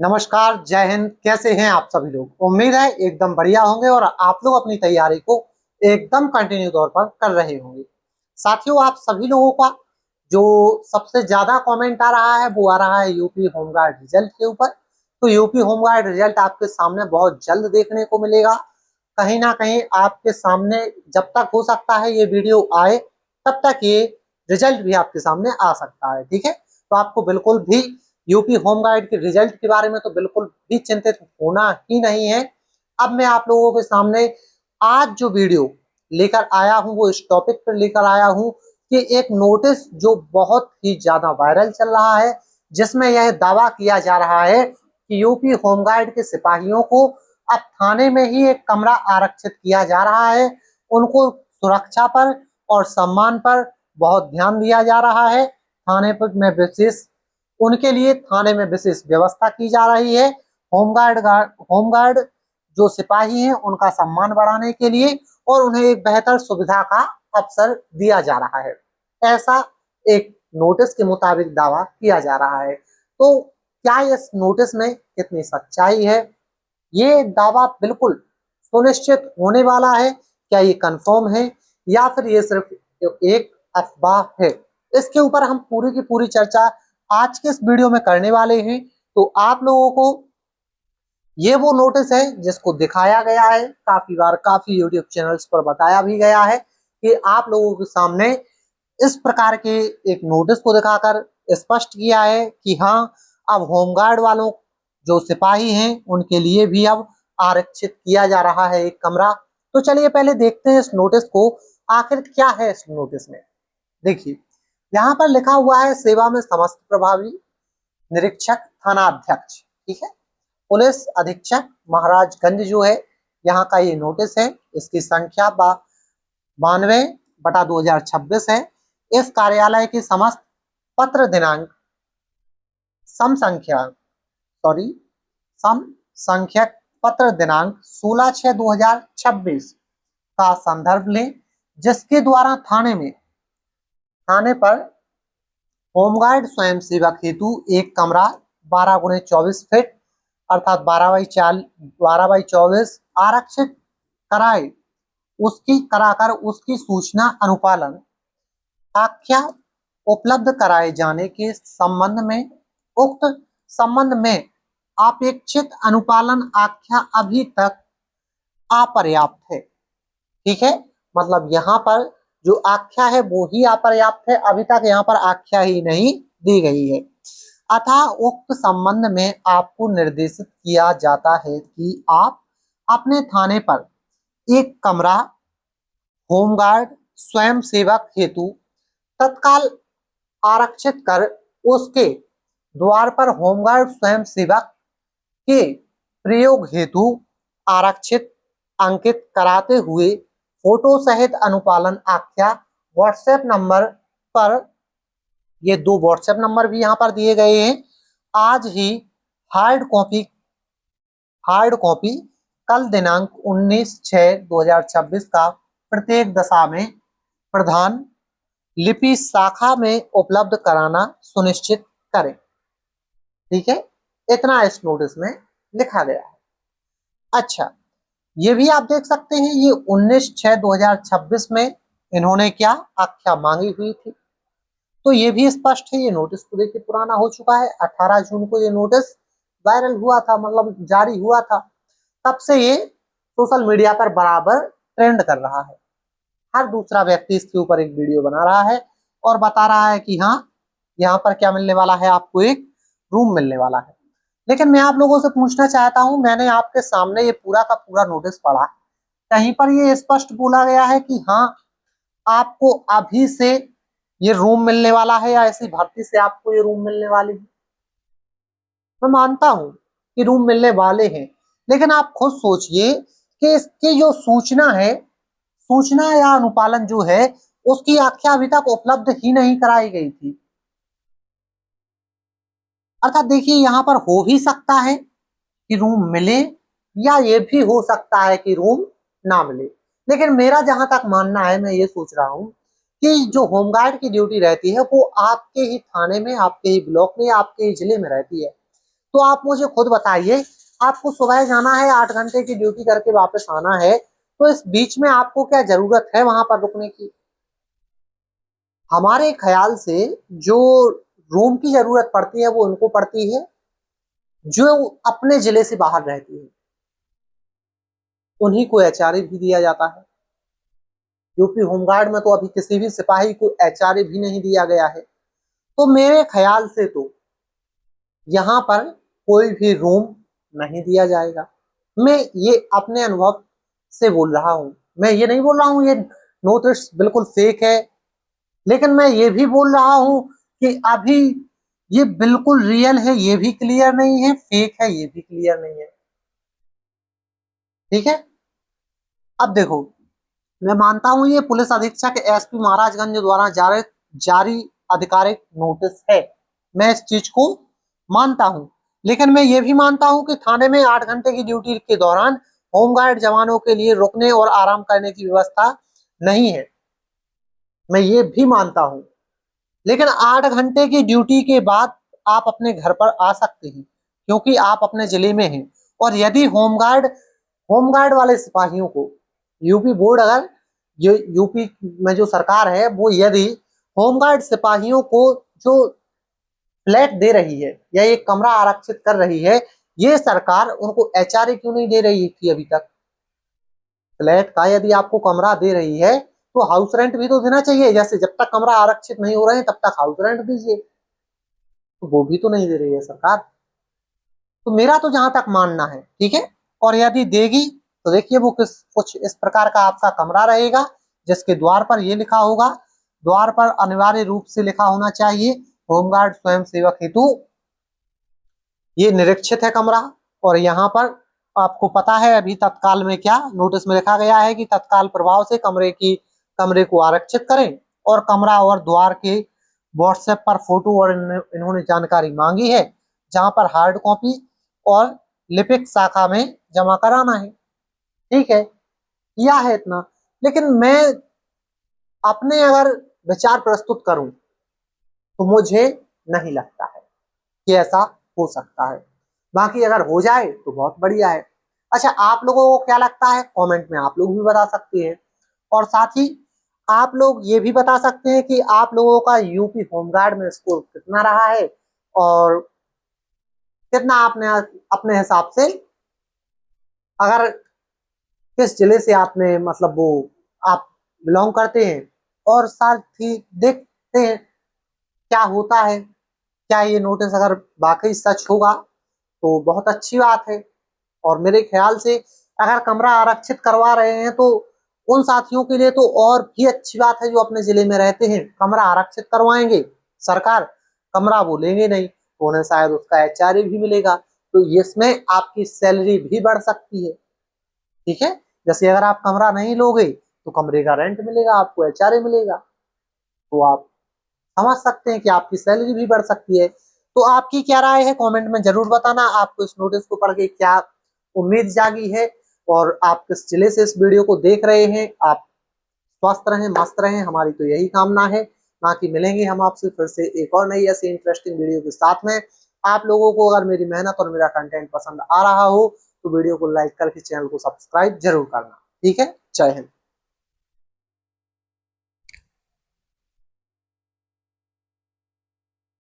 नमस्कार, जय हिंद। कैसे हैं आप सभी लोग? उम्मीद है एकदम बढ़िया होंगे और आप लोग अपनी तैयारी को एकदम कंटिन्यू तौर पर कर रहे होंगे। साथियों, आप सभी लोगों का जो सबसे ज्यादा कमेंट आ रहा है वो आ रहा है यूपी होमगार्ड रिजल्ट के ऊपर। तो यूपी होमगार्ड रिजल्ट आपके सामने बहुत जल्द देखने को मिलेगा। कहीं ना कहीं आपके सामने जब तक हो सकता है ये वीडियो आए तब तक ये रिजल्ट भी आपके सामने आ सकता है। ठीक है, तो आपको बिल्कुल भी यूपी होमगार्ड के रिजल्ट के बारे में तो बिल्कुल भी चिंतित होना ही नहीं है। अब मैं आप लोगों के सामने आज जो वीडियो लेकर आया हूं वो इस टॉपिक पर लेकर आया हूं कि एक नोटिस जो बहुत ही ज्यादा वायरल चल रहा है, जिसमें यह दावा किया जा रहा है कि यूपी होमगार्ड के सिपाहियों को अब थाने में ही एक कमरा आरक्षित किया जा रहा है। उनको सुरक्षा पर और सम्मान पर बहुत ध्यान दिया जा रहा है। थाने पर में विशेष उनके लिए थाने में विशेष व्यवस्था की जा रही है। होमगार्ड जो सिपाही हैं उनका सम्मान बढ़ाने के लिए और उन्हें एक बेहतर सुविधा का अवसर दिया जा रहा है, ऐसा एक नोटिस के मुताबिक दावा किया जा रहा है। तो क्या इस नोटिस में कितनी सच्चाई है, ये दावा बिल्कुल सुनिश्चित होने वाला है? क्या ये कंफर्म है या फिर ये सिर्फ एक अफवाह है? इसके ऊपर हम पूरी की पूरी चर्चा आज के इस वीडियो में करने वाले हैं। तो आप लोगों को ये वो नोटिस है जिसको दिखाया गया है, काफी बार काफी यूट्यूब चैनल्स पर बताया भी गया है कि आप लोगों के सामने इस प्रकार के एक नोटिस को दिखाकर स्पष्ट किया है कि हाँ, अब होमगार्ड वालों जो सिपाही हैं उनके लिए भी अब आरक्षित किया जा रहा है एक कमरा। तो चलिए पहले देखते हैं इस नोटिस को, आखिर क्या है इस नोटिस में। देखिए, यहाँ पर लिखा हुआ है सेवा में समस्त प्रभावी निरीक्षक थाना अध्यक्ष। ठीक है, पुलिस अधीक्षक महाराजगंज जो है यहाँ का ये नोटिस है। इसकी संख्या 92/2026 है। इस कार्यालय की समस्त पत्र दिनांक सम संख्या सॉरी सम संख्यक पत्र दिनांक 16/6/2026 का संदर्भ लें, जिसके द्वारा थाने पर होमगार्ड स्वयं सेवक हेतु एक कमरा 12x24 फीट अर्थात 12x24 आरक्षित कराए कराकर उसकी सूचना अनुपालन आख्या उपलब्ध कराए जाने के उक्त संबंध में अपेक्षित अनुपालन आख्या अभी तक अपर्याप्त है। ठीक है, मतलब यहाँ पर जो आख्या है वो ही अपर्याप्त है, अभी तक यहाँ पर आख्या ही नहीं दी गई है। अतः उक्त संबंध में आपको निर्देशित किया जाता है कि आप अपने थाने पर एक कमरा होमगार्ड स्वयं सेवक हेतु तत्काल आरक्षित कर उसके द्वार पर होमगार्ड स्वयं सेवक के प्रयोग हेतु आरक्षित अंकित कराते हुए फोटो सहित अनुपालन आख्या व्हाट्सएप नंबर पर, ये 2 व्हाट्सएप नंबर भी यहाँ पर दिए गए हैं, आज ही हार्ड कॉपी कल दिनांक 19/6/2026 का प्रत्येक दशा में प्रधान लिपि शाखा में उपलब्ध कराना सुनिश्चित करें। ठीक है, इतना इस नोटिस में लिखा गया है। अच्छा, ये भी आप देख सकते हैं, ये 19/6/2026 में इन्होंने क्या आख्या मांगी हुई थी। तो ये भी स्पष्ट है, ये नोटिस तो देखिए पुराना हो चुका है। 18 जून को ये नोटिस वायरल हुआ था, मतलब जारी हुआ था। तब से ये सोशल मीडिया पर बराबर ट्रेंड कर रहा है। हर दूसरा व्यक्ति इसके ऊपर एक वीडियो बना रहा है और बता रहा है कि हाँ, यहाँ पर क्या मिलने वाला है, आपको एक रूम मिलने वाला है। लेकिन मैं आप लोगों से पूछना चाहता हूँ, मैंने आपके सामने ये पूरा का पूरा नोटिस पढ़ा, कहीं पर ये स्पष्ट बोला गया है कि हाँ, आपको अभी से ये रूम मिलने वाला है या ऐसी भर्ती से आपको ये रूम मिलने वाली है? मैं मानता हूं कि रूम मिलने वाले हैं, लेकिन आप खुद सोचिए कि इसकी जो सूचना या अनुपालन जो है उसकी आख्या अभी तक उपलब्ध ही नहीं कराई गई थी। अर्थात देखिए, यहाँ पर हो भी सकता है कि रूम मिले या ये भी हो सकता है कि रूम ना मिले। लेकिन मेरा जहां तक मानना है, मैं ये सोच रहा हूँ कि जो होमगार्ड की ड्यूटी रहती है वो आपके ही थाने में, आपके ही ब्लॉक में, आपके ही जिले में रहती है। तो आप मुझे खुद बताइए, आपको सुबह जाना है 8 घंटे की ड्यूटी करके वापस आना है, तो इस बीच में आपको क्या जरूरत है वहां पर रुकने की? हमारे ख्याल से जो रूम की जरूरत पड़ती है वो उनको पड़ती है जो अपने जिले से बाहर रहती है, उन्हीं को एचआरए भी दिया जाता है। यूपी होमगार्ड में तो अभी किसी भी सिपाही को एचआरए भी नहीं दिया गया है। तो मेरे ख्याल से तो यहाँ पर कोई भी रूम नहीं दिया जाएगा। मैं ये अपने अनुभव से बोल रहा हूँ, मैं ये नहीं बोल रहा हूँ ये नोटिस बिल्कुल फेक है, लेकिन मैं ये भी बोल रहा हूँ कि अभी ये बिल्कुल रियल है ये भी क्लियर नहीं है, फेक है ये भी क्लियर नहीं है। ठीक है, अब देखो, मैं मानता हूं ये पुलिस अधीक्षक एसपी महाराजगंज द्वारा जारी आधिकारिक नोटिस है, मैं इस चीज को मानता हूं। लेकिन मैं ये भी मानता हूं कि थाने में 8 घंटे की ड्यूटी के दौरान होमगार्ड जवानों के लिए रुकने और आराम करने की व्यवस्था नहीं है, मैं ये भी मानता हूं। लेकिन 8 घंटे की ड्यूटी के बाद आप अपने घर पर आ सकते हैं, क्योंकि आप अपने जिले में हैं। और यदि होमगार्ड वाले सिपाहियों को यूपी बोर्ड, अगर ये यूपी में जो सरकार है वो यदि होमगार्ड सिपाहियों को जो फ्लैट दे रही है या एक कमरा आरक्षित कर रही है, ये सरकार उनको एचआरए क्यों नहीं दे रही थी अभी तक? फ्लैट का यदि आपको कमरा दे रही है तो हाउस रेंट भी तो देना चाहिए, जैसे जब तक कमरा आरक्षित नहीं हो रहे हैं तब तक हाउस रेंट दीजिए, तो वो भी तो नहीं दे रही है सरकार। तो मेरा तो जहां तक मानना है, ठीक है, और यदि देगी तो देखिए वो कुछ इस प्रकार का आपका कमरा रहेगा, जिसके द्वार पर ये लिखा होगा, द्वार पर अनिवार्य रूप से लिखा होना चाहिए होमगार्ड स्वयं सेवक हेतु ये निरीक्षित है कमरा। और यहाँ पर आपको पता है अभी तत्काल में क्या नोटिस में लिखा गया है कि तत्काल प्रभाव से कमरे को आरक्षित करें, और कमरा और द्वार के व्हाट्सएप पर फोटो और इन्होंने जानकारी मांगी है, जहां पर हार्ड कॉपी और लिपिक शाखा में जमा कराना है। ठीक है, किया है इतना। लेकिन मैं अपने अगर विचार प्रस्तुत करूं तो मुझे नहीं लगता है कि ऐसा हो सकता है। बाकी अगर हो जाए तो बहुत बढ़िया है। अच्छा, आप लोगों को क्या लगता है कमेंट में आप लोग भी बता सकते हैं। और साथ ही आप लोग ये भी बता सकते हैं कि आप लोगों का यूपी होमगार्ड में स्कोर कितना रहा है, और कितना आपने अपने हिसाब से, अगर किस जिले से आपने मतलब वो आप बिलोंग करते हैं, और साथ ही देखते हैं क्या होता है। क्या ये नोटिस अगर वाकई सच होगा तो बहुत अच्छी बात है। और मेरे ख्याल से अगर कमरा आरक्षित करवा रहे हैं तो उन साथियों के लिए तो और भी अच्छी बात है जो अपने जिले में रहते हैं, कमरा आरक्षित करवाएंगे सरकार, कमरा वो लेंगे नहीं तो उन्हें शायद उसका एचआरए भी मिलेगा, तो इसमें आपकी सैलरी भी बढ़ सकती है। ठीक है, जैसे अगर आप कमरा नहीं लोगे तो कमरे का रेंट मिलेगा, आपको एचआरए मिलेगा, तो आप समझ सकते हैं कि आपकी सैलरी भी बढ़ सकती है। तो आपकी क्या राय है कमेंट में जरूर बताना, आपको इस नोटिस को पढ़ के क्या उम्मीद जागी है, और आप किस जिले से इस वीडियो को देख रहे हैं। आप स्वस्थ रहें, मस्त रहें, हमारी तो यही कामना है। बाकी मिलेंगे हम आपसे फिर से एक और नई ऐसी इंटरेस्टिंग वीडियो के साथ में। आप लोगों को अगर मेरी मेहनत और मेरा कंटेंट पसंद आ रहा हो तो वीडियो को लाइक करके चैनल को सब्सक्राइब जरूर करना। ठीक है, जय हिंद।